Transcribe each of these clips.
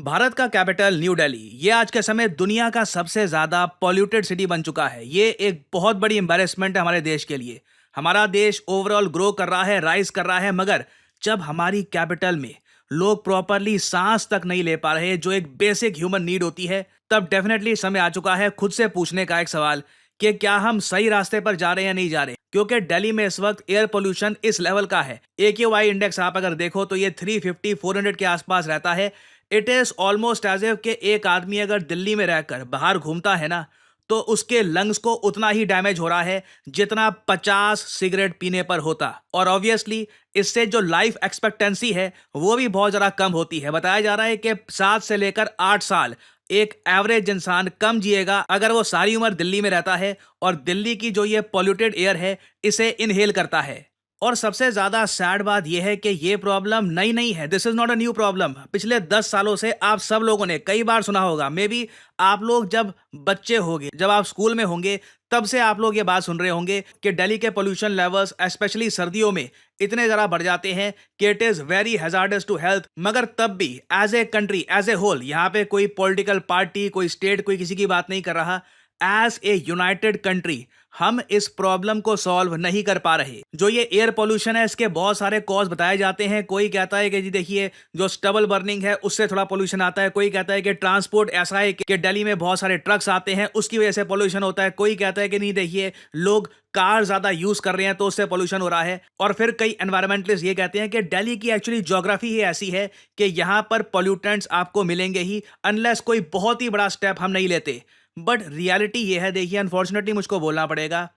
भारत का capital new Delhi ये आज के समय दुनिया का सबसे ज्यादा पॉल्यूटेड सिटी बन चुका है। ये एक बहुत बड़ी एम्बैरेसमेंट है हमारे देश के लिए। हमारा देश ओवरऑल ग्रो कर रहा है, राइज कर रहा है, मगर जब हमारी कैपिटल में लोग प्रॉपरली सांस तक नहीं ले पा रहे, जो एक बेसिक ह्यूमन नीड होती है, तब डेफिनेटली समय आ चुका है खुद से पूछने का एक सवाल कि क्या हम सही रास्ते पर जा रहे हैं या नहीं जा रहे। क्योंकि दिल्ली में इस वक्त एयर पोल्यूशन इस लेवल का है, AQI इंडेक्स आप अगर देखो तो ये 350 400 के आसपास रहता है। It is almost as if कि एक आदमी अगर दिल्ली में रहकर बाहर घूमता है ना, तो उसके लंग्स को उतना ही डैमेज हो रहा है जितना 50 सिगरेट पीने पर होता। और ऑब्वियसली इससे जो लाइफ एक्सपेक्टेंसी है वो भी बहुत ज़्यादा कम होती है। बताया जा रहा है कि 7 से लेकर 8 साल एक एवरेज इंसान कम जिएगा अगर वो सारी उम्र दिल्ली में रहता है और दिल्ली की जो ये पॉल्यूटेड एयर है इसे इनहेल करता है। और सबसे ज्यादा सैड बात यह है कि ये प्रॉब्लम नई नहीं है। This is not a new problem. पिछले 10 सालों से आप सब लोगों ने कई बार सुना होगा। मे बी आप लोग जब बच्चे होंगे, जब आप स्कूल में होंगे, तब से आप लोग ये बात सुन रहे होंगे कि दिल्ली के पोल्यूशन लेवल्स स्पेशली सर्दियों में इतने ज़्यादा बढ़ जाते हैं कि it is very hazardous to health. मगर तब भी as a country, as a whole, यहाँ पे कोई पॉलिटिकल पार्टी, कोई स्टेट, कोई किसी की बात नहीं कर रहा। एज ए यूनाइटेड कंट्री हम इस प्रॉब्लम को सॉल्व नहीं कर पा रहे। जो ये एयर पोल्यूशन है इसके बहुत सारे कॉज बताए जाते हैं। कोई कहता है कि जी देखिए जो स्टबल बर्निंग है उससे थोड़ा पोल्यूशन आता है। कोई कहता है कि ट्रांसपोर्ट ऐसा है कि दिल्ली में बहुत सारे ट्रक्स आते हैं उसकी वजह से पोल्यूशन होता है। कोई कहता है कि नहीं देखिए लोग कार ज्यादा यूज कर रहे हैं तो उससे पोल्यूशन हो रहा है। और फिर कई एनवायरमेंटलिस्ट ये कहते हैं कि दिल्ली की एक्चुअली ज्योग्राफी ही ऐसी है कि यहाँ पर पोल्यूटेंट्स आपको मिलेंगे ही अनलेस कोई बहुत ही बड़ा स्टेप हम नहीं लेते। बट रियलिटी ये है, देखिए अनफॉर्चुनेटली मुझको बोलना पड़ेगा,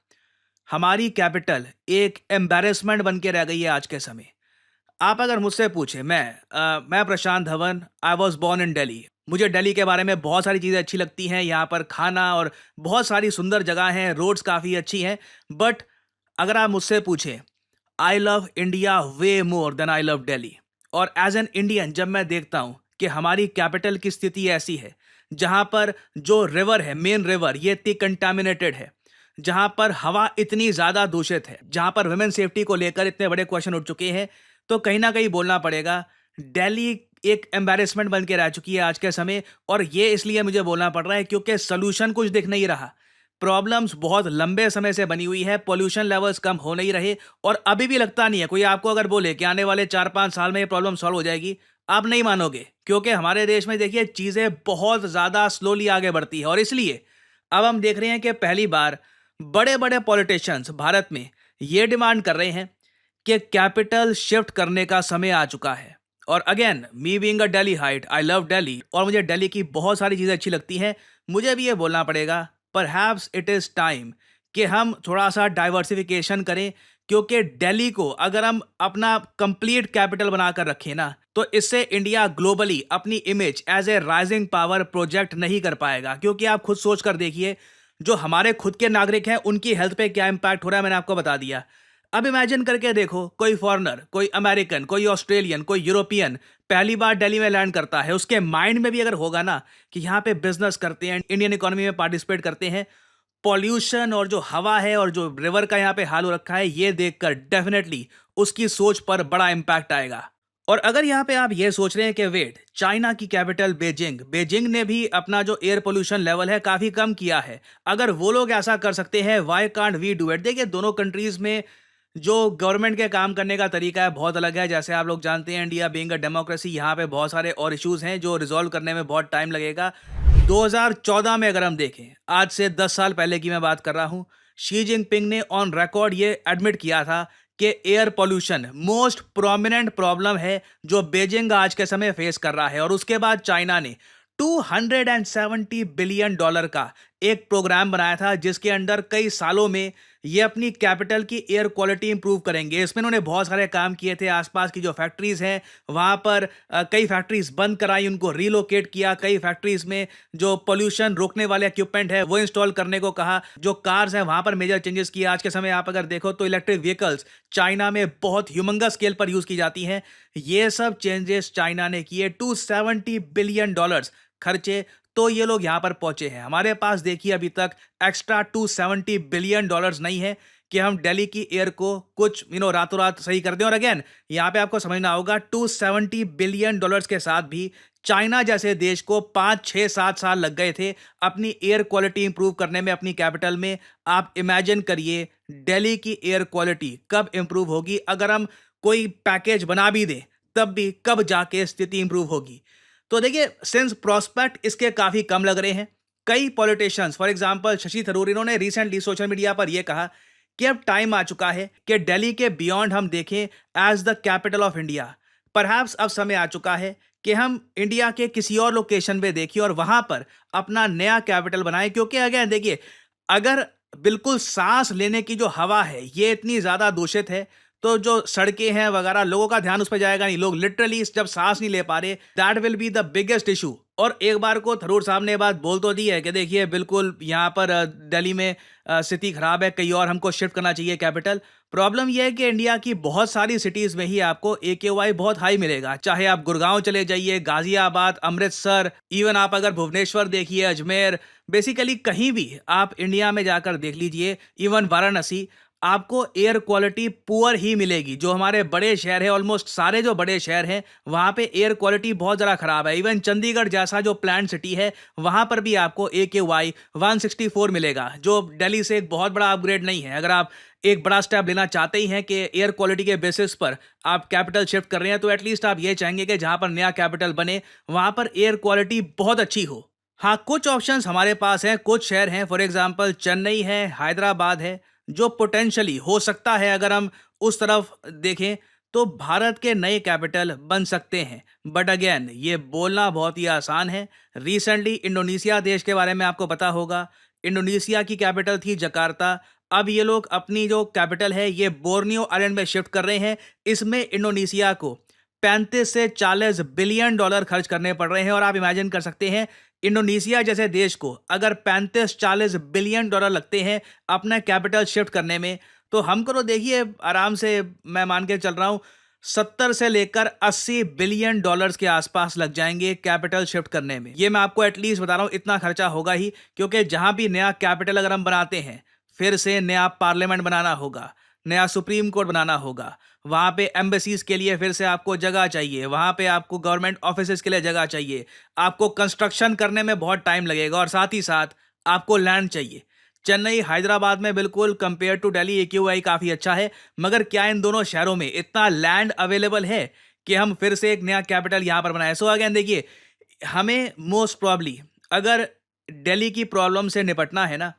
हमारी कैपिटल एक एम्बैरेसमेंट बन के रह गई है आज के समय। आप अगर मुझसे पूछे, मैं Prashant Dhawan, I was born in Delhi. मुझे दिल्ली के बारे में बहुत सारी चीज़ें अच्छी लगती हैं। यहाँ पर खाना और बहुत सारी सुंदर जगह हैं, रोड्स काफ़ी अच्छी हैं। बट अगर आप मुझसे पूछें, I love India way more than I love Delhi. और एज एन इंडियन जब मैं देखता हूँ कि हमारी कैपिटल की स्थिति ऐसी है जहाँ पर जो रिवर है, मेन रिवर, ये इतनी कंटामिनेटेड है, जहाँ पर हवा इतनी ज़्यादा दूषित है, जहाँ पर वुमेन सेफ्टी को लेकर इतने बड़े क्वेश्चन उठ चुके हैं, तो कहीं ना कहीं बोलना पड़ेगा दिल्ली एक एम्बैरेसमेंट बन के रह चुकी है आज के समय। और ये इसलिए मुझे बोलना पड़ रहा है क्योंकि सोल्यूशन कुछ दिख नहीं रहा। प्रॉब्लम्स बहुत लंबे समय से बनी हुई है, पोल्यूशन लेवल्स कम हो नहीं रहे और अभी भी लगता नहीं है। कोई आपको अगर बोले कि आने वाले 4-5 साल में ये प्रॉब्लम सॉल्व हो जाएगी, आप नहीं मानोगे। क्योंकि हमारे देश में देखिए चीज़ें बहुत ज़्यादा स्लोली आगे बढ़ती है और इसलिए अब हम देख रहे हैं कि पहली बार बड़े बड़े पॉलिटिशियंस भारत में ये डिमांड कर रहे हैं कि कैपिटल शिफ्ट करने का समय आ चुका है। और again, me being a Delhi height, I love Delhi और मुझे दिल्ली की बहुत सारी चीज़ें अच्छी लगती हैं। मुझे भी ये बोलना पड़ेगा, परहैप्स इट इज़ टाइम कि हम थोड़ा सा डाइवर्सिफिकेशन करें। क्योंकि दिल्ली को अगर हम अपना कंप्लीट कैपिटल बनाकर रखें ना, तो इससे इंडिया ग्लोबली अपनी image as a rising power project नहीं कर पाएगा। क्योंकि आप खुद सोच कर देखिए, जो हमारे खुद के नागरिक हैं उनकी हेल्थ पे क्या इंपैक्ट हो रहा है, मैंने आपको बता दिया। अब इमेजिन करके देखो, कोई फॉरेनर, कोई अमेरिकन, कोई ऑस्ट्रेलियन, कोई यूरोपियन पहली बार दिल्ली में लैंड करता है, उसके माइंड में भी अगर होगा ना कि यहाँ पे बिजनेस करते हैं, इंडियन इकोनॉमी में पार्टिसिपेट करते हैं, पॉल्यूशन और जो हवा है और जो रिवर का यहाँ पे हाल हो रखा है, ये देखकर डेफिनेटली उसकी सोच पर बड़ा इंपैक्ट आएगा। और अगर यहाँ पे आप ये सोच रहे हैं कि वेट, चाइना की कैपिटल बेजिंग, बेजिंग ने भी अपना जो एयर पोल्यूशन लेवल है काफी कम किया है। अगर वो लोग ऐसा कर सकते हैं, why can't we do it. देखिए दोनों कंट्रीज में जो गवर्नमेंट के काम करने का तरीका है बहुत अलग है। जैसे आप लोग जानते हैं, इंडिया बीइंग अ डेमोक्रेसी, यहाँ पे बहुत सारे और इश्यूज हैं जो रिजॉल्व करने में बहुत टाइम लगेगा। 2014 में अगर हम देखें, आज से 10 साल पहले की मैं बात कर रहा हूँ, शी जिनपिंग ने ऑन रिकॉर्ड ये एडमिट किया था कि air pollution most prominent problem है जो बीजिंग आज के समय फेस कर रहा है। और उसके बाद चाइना ने $270 बिलियन का एक प्रोग्राम बनाया था जिसके अंडर कई सालों में ये अपनी कैपिटल की एयर क्वालिटी इंप्रूव करेंगे। इसमें उन्होंने बहुत सारे काम किए थे। आसपास की जो फैक्ट्रीज हैं वहाँ पर कई फैक्ट्रीज बंद कराई, उनको रीलोकेट किया। कई फैक्ट्रीज में जो पोल्यूशन रोकने वाले इक्विपमेंट है वो इंस्टॉल करने को कहा। जो कार्स हैं वहाँ पर मेजर चेंजेस किए। आज के समय आप अगर देखो तो इलेक्ट्रिक व्हीकल्स चाइना में बहुत ह्यूमंगस स्केल पर यूज की जाती हैं। ये सब चेंजेस चाइना ने किए, $270 बिलियन खर्चे, तो ये लोग यहां पर पहुंचे हैं। हमारे पास देखिए अभी तक एक्स्ट्रा $270 बिलियन नहीं है कि हम दिल्ली की एयर को कुछ रातों रात सही कर दें। और अगेन यहाँ पे आपको समझना होगा, $270 बिलियन के साथ भी चाइना जैसे देश को 5, 6, 7 साल लग गए थे अपनी एयर क्वालिटी इंप्रूव करने में, अपनी कैपिटल में। आप इमेजिन करिए दिल्ली की एयर क्वालिटी कब इंप्रूव होगी। अगर हम कोई पैकेज बना भी दें तब भी कब जाके स्थिति इंप्रूव होगी। तो देखिए, सिंस प्रोस्पेक्ट इसके काफी कम लग रहे हैं, कई politicians for example Shashi Tharoor, इन्होंने रिसेंटली सोशल मीडिया पर यह कहा कि अब टाइम आ चुका है कि दिल्ली के बियॉन्ड हम देखें as the capital of India. Perhaps अब समय आ चुका है कि हम इंडिया के किसी और लोकेशन पे देखें और वहां पर अपना नया कैपिटल बनाएं। क्योंकि अगेन देखिए, अगर बिल्कुल सांस लेने की जो हवा है ये इतनी ज्यादा दूषित है, तो जो सड़कें हैं वगैरह, लोगों का ध्यान उस पर जाएगा नहीं। लोग लिटरली जब सांस नहीं ले पा रहे, that will be the biggest issue. और एक बार को थरूर साहब ने बात बोल तो दी है कि देखिए बिल्कुल यहाँ पर दिल्ली में स्थिति खराब है, कहीं और हमको शिफ्ट करना चाहिए कैपिटल। प्रॉब्लम यह है कि इंडिया की बहुत सारी सिटीज में ही आपको AQI बहुत हाई मिलेगा। चाहे आप गुड़गांव चले जाइए, गाजियाबाद, अमृतसर, इवन आप अगर भुवनेश्वर देखिए, अजमेर, बेसिकली कहीं भी आप इंडिया में जाकर देख लीजिए, इवन वाराणसी, आपको एयर क्वालिटी पुअर ही मिलेगी। जो हमारे बड़े शहर हैं, ऑलमोस्ट सारे जो बड़े शहर हैं, वहाँ पे एयर क्वालिटी बहुत ज़्यादा ख़राब है। इवन चंडीगढ़ जैसा जो प्लान सिटी है, वहाँ पर भी आपको AQI 164 मिलेगा, जो दिल्ली से एक बहुत बड़ा अपग्रेड नहीं है। अगर आप एक बड़ा स्टेप लेना चाहते ही हैं कि एयर क्वालिटी के बेसिस पर आप कैपिटल शिफ्ट कर रहे हैं, तो एटलीस्ट आप ये चाहेंगे कि जहाँ पर नया कैपिटल बने वहाँ पर एयर क्वालिटी बहुत अच्छी हो। हाँ, कुछ ऑप्शंस हमारे पास हैं, कुछ शहर हैं, फॉर एग्जांपल चेन्नई है, हैदराबाद है, जो पोटेंशियली हो सकता है, अगर हम उस तरफ देखें तो भारत के नए कैपिटल बन सकते हैं। बट अगेन ये बोलना बहुत ही आसान है। रिसेंटली इंडोनेशिया देश के बारे में आपको पता होगा, इंडोनेशिया की कैपिटल थी जकार्ता। अब ये लोग अपनी जो कैपिटल है ये बोर्नियो आइलैंड में शिफ्ट कर रहे हैं। इसमें इंडोनेशिया को 35 से 40 बिलियन डॉलर खर्च करने पड़ रहे हैं। और आप इमेजिन कर सकते हैं, इंडोनेशिया जैसे देश को अगर 35-40 बिलियन डॉलर लगते हैं अपना कैपिटल शिफ्ट करने में, तो हमको तो देखिए आराम से, मैं मान के चल रहा हूं, 70 से लेकर 80 बिलियन डॉलर्स के आसपास लग जाएंगे कैपिटल शिफ्ट करने में। ये मैं आपको एटलीस्ट बता रहा हूं, इतना खर्चा होगा ही। क्योंकि जहां भी नया कैपिटल अगर हम बनाते हैं, फिर से नया पार्लियामेंट बनाना होगा, नया सुप्रीम कोर्ट बनाना होगा, वहाँ पे एम्बेसीज के लिए फिर से आपको जगह चाहिए, वहाँ पे आपको गवर्नमेंट ऑफिसेज के लिए जगह चाहिए, आपको कंस्ट्रक्शन करने में बहुत टाइम लगेगा, और साथ ही साथ आपको लैंड चाहिए। चेन्नई, हैदराबाद में बिल्कुल कंपेयर टू दिल्ली AQI काफ़ी अच्छा है, मगर क्या इन दोनों शहरों में इतना लैंड अवेलेबल है कि हम फिर से एक नया कैपिटल यहाँ पर बनाए? सो अगेन देखिए, हमें मोस्ट प्रॉब्ली अगर दिल्ली की प्रॉब्लम से निपटना है ना,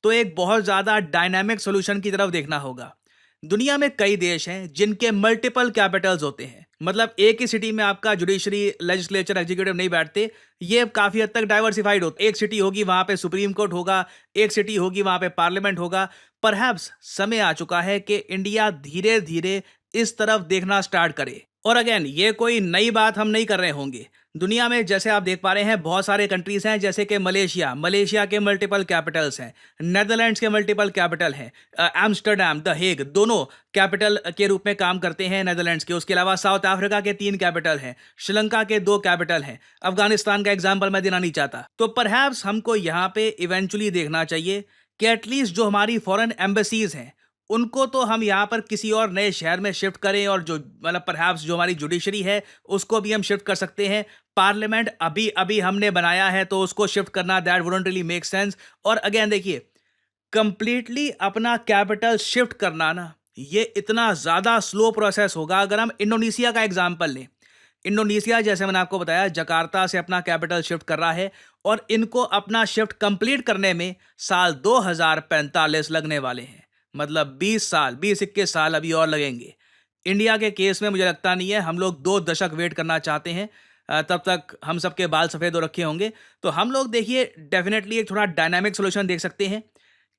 तो एक बहुत ज़्यादा डायनामिक सोल्यूशन की तरफ देखना होगा। दुनिया में कई देश हैं जिनके मल्टीपल कैपिटल्स होते हैं, मतलब एक ही सिटी में आपका जुडिशरी, लेजिस्लेचर, एग्जीक्यूटिव नहीं बैठते। ये काफ़ी हद तक डाइवर्सिफाइड होते। एक सिटी होगी वहाँ पे सुप्रीम कोर्ट होगा, एक सिटी होगी वहाँ पे पार्लियामेंट होगा। परहैप्स समय आ चुका है कि इंडिया धीरे धीरे इस तरफ देखना स्टार्ट करे। और अगेन ये कोई नई बात हम नहीं कर रहे होंगे। दुनिया में जैसे आप देख पा रहे हैं, बहुत सारे कंट्रीज हैं, जैसे कि मलेशिया के मल्टीपल कैपिटल्स हैं, नेदरलैंड्स के मल्टीपल कैपिटल हैं, एम्स्टर्डम, द हेग, दोनों कैपिटल के रूप में काम करते हैं नेदरलैंड्स के। उसके अलावा साउथ अफ्रीका के 3 कैपिटल हैं, श्रीलंका के 2 कैपिटल हैं, अफगानिस्तान का एग्जाम्पल मैं देना नहीं चाहता। तो परहैप्स हमको यहाँ पे इवेंचुअली देखना चाहिए कि एटलीस्ट जो हमारी फॉरेन एम्बेसीज हैं उनको तो हम यहाँ पर किसी और नए शहर में शिफ्ट करें, और जो मतलब परहैप्स जो हमारी जुडिशरी है उसको भी हम शिफ्ट कर सकते हैं। पार्लियामेंट अभी अभी हमने बनाया है तो उसको शिफ्ट करना, that wouldn't really make sense. और अगेन देखिए, कंप्लीटली अपना कैपिटल शिफ्ट करना ना, ये इतना ज़्यादा स्लो प्रोसेस होगा। अगर हम इंडोनेशिया का एग्जाम्पल लें, इंडोनेशिया जैसे मैंने आपको बताया जकार्ता से अपना कैपिटल शिफ्ट कर रहा है, और इनको अपना शिफ्ट कंप्लीट करने में साल 2045 लगने वाले हैं। मतलब 20-21 साल अभी और लगेंगे। इंडिया के केस में मुझे लगता नहीं है हम लोग 2 दशक वेट करना चाहते हैं। तब तक हम सबके बाल सफ़ेद हो रखे होंगे। तो हम लोग देखिए डेफिनेटली एक थोड़ा डायनामिक सोल्यूशन देख सकते हैं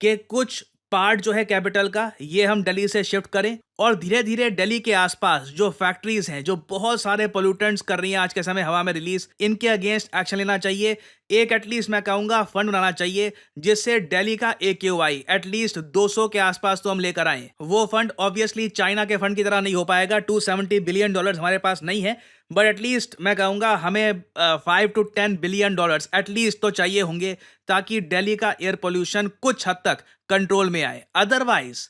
कि कुछ पार्ट जो है कैपिटल का ये हम दिल्ली से शिफ्ट करें, और धीरे धीरे दिल्ली के आसपास जो फैक्ट्रीज हैं जो बहुत सारे पोल्यूटेंट्स कर रही हैं आज के समय हवा में रिलीज, इनके अगेंस्ट एक्शन लेना चाहिए। एक एटलीस्ट मैं कहूँगा फंड बनाना चाहिए जिससे दिल्ली का AQI एटलीस्ट 200 के आसपास तो हम लेकर आए। वो फंड ऑब्वियसली चाइना के फंड की तरह नहीं हो पाएगा, $270 बिलियन हमारे पास नहीं है, बट एटलीस्ट मैं कहूँगा हमें 5 to 10 बिलियन एटलीस्ट तो चाहिए होंगे, ताकि दिल्ली का एयर पोल्यूशन कुछ हद तक कंट्रोल में आए। अदरवाइज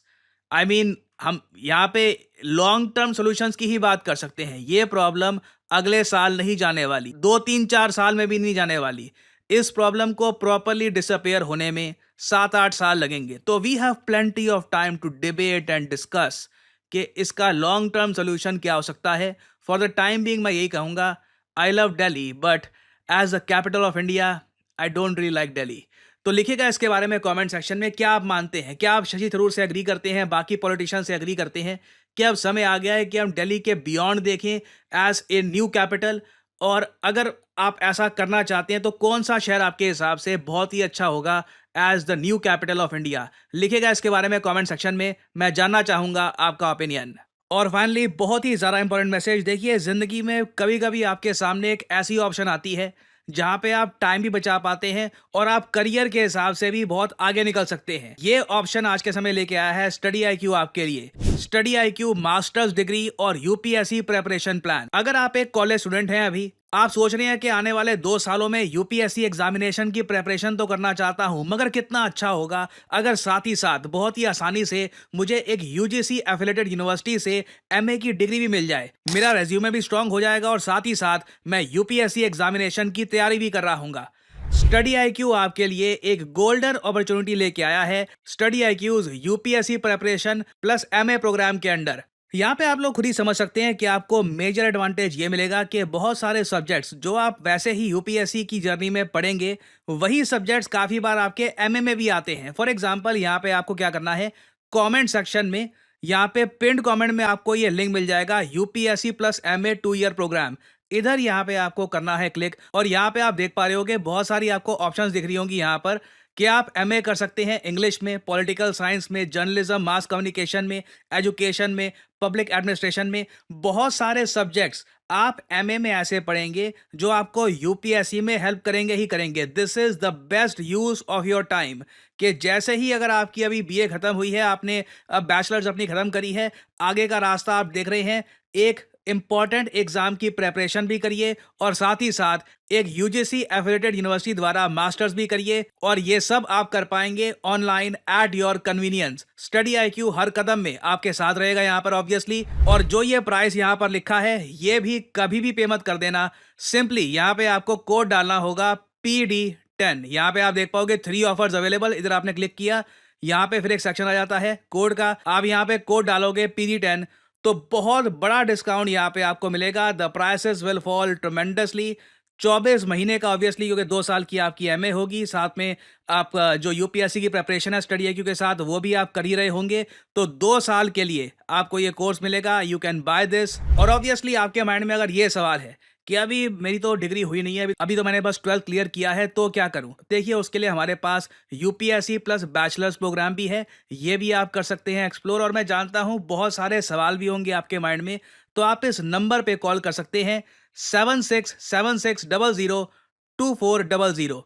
आई मीन हम यहाँ पे लॉन्ग टर्म सॉल्यूशंस की ही बात कर सकते हैं। ये प्रॉब्लम अगले साल नहीं जाने वाली, 2 3 4 साल में भी नहीं जाने वाली। इस प्रॉब्लम को प्रॉपरली डिसअपेयर होने में 7 8 साल लगेंगे। तो we have plenty of time to debate and discuss कि इसका लॉन्ग टर्म सोल्यूशन क्या हो सकता है। फॉर द टाइम बीइंग मैं यही कहूँगा, I love Delhi but as the capital of India I don't really like Delhi. तो लिखिएगा इसके बारे में कमेंट सेक्शन में, क्या आप मानते हैं, क्या आप शशि थरूर से एग्री करते हैं, बाकी पॉलिटिशियन से एग्री करते हैं कि अब समय आ गया है कि हम दिल्ली के बियॉन्ड देखें एज ए न्यू कैपिटल। और अगर आप ऐसा करना चाहते हैं तो कौन सा शहर आपके हिसाब से बहुत ही अच्छा होगा as the new capital of India. लिखिएगा इसके बारे में कमेंट सेक्शन में, मैं जानना चाहूंगा आपका ओपिनियन। और फाइनली बहुत ही ज़्यादा इंपॉर्टेंट मैसेज, देखिए ज़िंदगी में कभी कभी आपके सामने एक ऐसी ऑप्शन आती है जहां पे आप टाइम भी बचा पाते हैं और आप करियर के हिसाब से भी बहुत आगे निकल सकते हैं। ये ऑप्शन आज के समय लेके आया है स्टडी IQ आपके लिए। स्टडी IQ मास्टर्स डिग्री और यूपीएससी प्रेपरेशन प्लान। अगर आप एक कॉलेज स्टूडेंट हैं, अभी आप सोच रहे हैं कि आने वाले 2 सालों में यूपीएससी एग्जामिनेशन की प्रेपरेशन तो करना चाहता हूं, मगर कितना अच्छा होगा अगर साथ ही साथ बहुत ही आसानी से मुझे एक यूजीसी एफिलिएटेड यूनिवर्सिटी से एमए की डिग्री भी मिल जाए। मेरा रेज्यूमे भी स्ट्रांग हो जाएगा और साथ ही साथ मैं यूपीएससी एग्जामिनेशन की तैयारी भी कर रहा हूंगा। स्टडी IQ आपके लिए एक गोल्डन अपॉर्चुनिटी लेके आया है study IQ's UPSC preparation plus MA programme के अंडर। यहाँ पे आप लोग खुद ही समझ सकते हैं कि आपको मेजर एडवांटेज ये मिलेगा कि बहुत सारे सब्जेक्ट्स जो आप वैसे ही यूपीएससी की जर्नी में पढ़ेंगे, वही सब्जेक्ट्स काफ़ी बार आपके एमए में भी आते हैं। फॉर एग्जांपल यहाँ पे आपको क्या करना है, कमेंट सेक्शन में यहाँ पे पिंड कमेंट में आपको ये लिंक मिल जाएगा UPSC plus MA 2 year programme. इधर यहाँ पे आपको करना है क्लिक और यहाँ पे आप देख पा रहे होगे बहुत सारी आपको ऑप्शंस दिख रही होंगी यहाँ पर कि आप एमए कर सकते हैं इंग्लिश में, पॉलिटिकल साइंस में, जर्नलिज्म, मास कम्युनिकेशन में, एजुकेशन में, पब्लिक एडमिनिस्ट्रेशन में। बहुत सारे सब्जेक्ट्स आप एमए में ऐसे पढ़ेंगे जो आपको यूपीएससी में हेल्प करेंगे ही करेंगे। This is the best use of your time कि जैसे ही अगर आपकी अभी बीए खत्म हुई है, आपने अब बैचलर्स अपनी खत्म करी है, आगे का रास्ता आप देख रहे हैं, एक इंपॉर्टेंट एग्जाम की प्रेपरेशन भी करिए और साथ ही साथ एक यूजीसी एफिलिएटेड यूनिवर्सिटी द्वारा मास्टर्स भी करिए। और ये सब आप कर पाएंगे online at your convenience. Study IQ हर कदम में आपके साथ रहेगा यहाँ पर ऑब्वियसली। और जो ये प्राइस यहाँ पर लिखा है ये भी कभी भी पे मत कर देना। सिंपली यहाँ पे आपको कोड डालना होगा PD10। यहाँ पे आप देख पाओगे 3 ऑफर्स अवेलेबल। इधर आपने क्लिक किया, यहाँ पे फिर एक सेक्शन आ जाता है कोड का। आप यहाँ पे कोड डालोगे PD10 तो बहुत बड़ा डिस्काउंट यहाँ पे आपको मिलेगा। The prices will fall tremendously. 24 महीने का ऑब्वियसली, क्योंकि 2 साल की आपकी एमए होगी, साथ में आप जो यूपीएससी की प्रेपरेशन है स्टडी IQ के साथ वो भी आप कर ही रहे होंगे। तो 2 साल के लिए आपको ये कोर्स मिलेगा। You can by this. और ऑब्वियसली आपके माइंड में अगर ये सवाल है कि अभी मेरी तो डिग्री हुई नहीं है, अभी तो मैंने बस 12th क्लियर किया है, तो क्या करूं? देखिए उसके लिए हमारे पास यूपीएससी प्लस बैचलर्स प्रोग्राम भी है, ये भी आप कर सकते हैं एक्सप्लोर। और मैं जानता हूं बहुत सारे सवाल भी होंगे आपके माइंड में, तो आप इस नंबर पे कॉल कर सकते हैं 7676002400।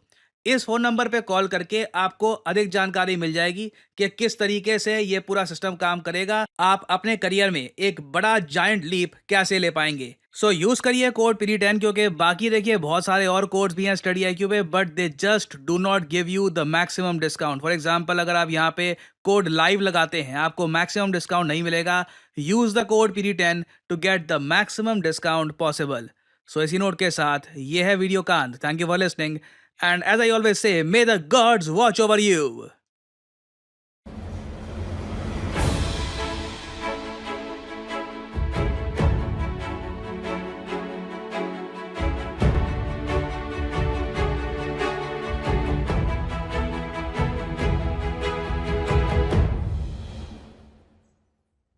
इस फोन नंबर पे कॉल करके आपको अधिक जानकारी मिल जाएगी कि किस तरीके से ये पूरा सिस्टम काम करेगा। आप अपने करियर में एक बड़ा जायंट लीप कैसे ले पाएंगे। सो यूज करिए कोड PD10, क्योंकि बाकी देखिए बहुत सारे और कोड्स भी हैं स्टडी IQ पे, but they just do not give you the maximum discount. For example अगर आप यहाँ पे कोड लाइव लगाते हैं, आपको मैक्सिमम डिस्काउंट नहीं मिलेगा। Use the code PD10 to get the maximum discount possible. So इसी नोट के साथ ये है वीडियो कांत। Thank you for listening and as I always say, may the gods watch over you.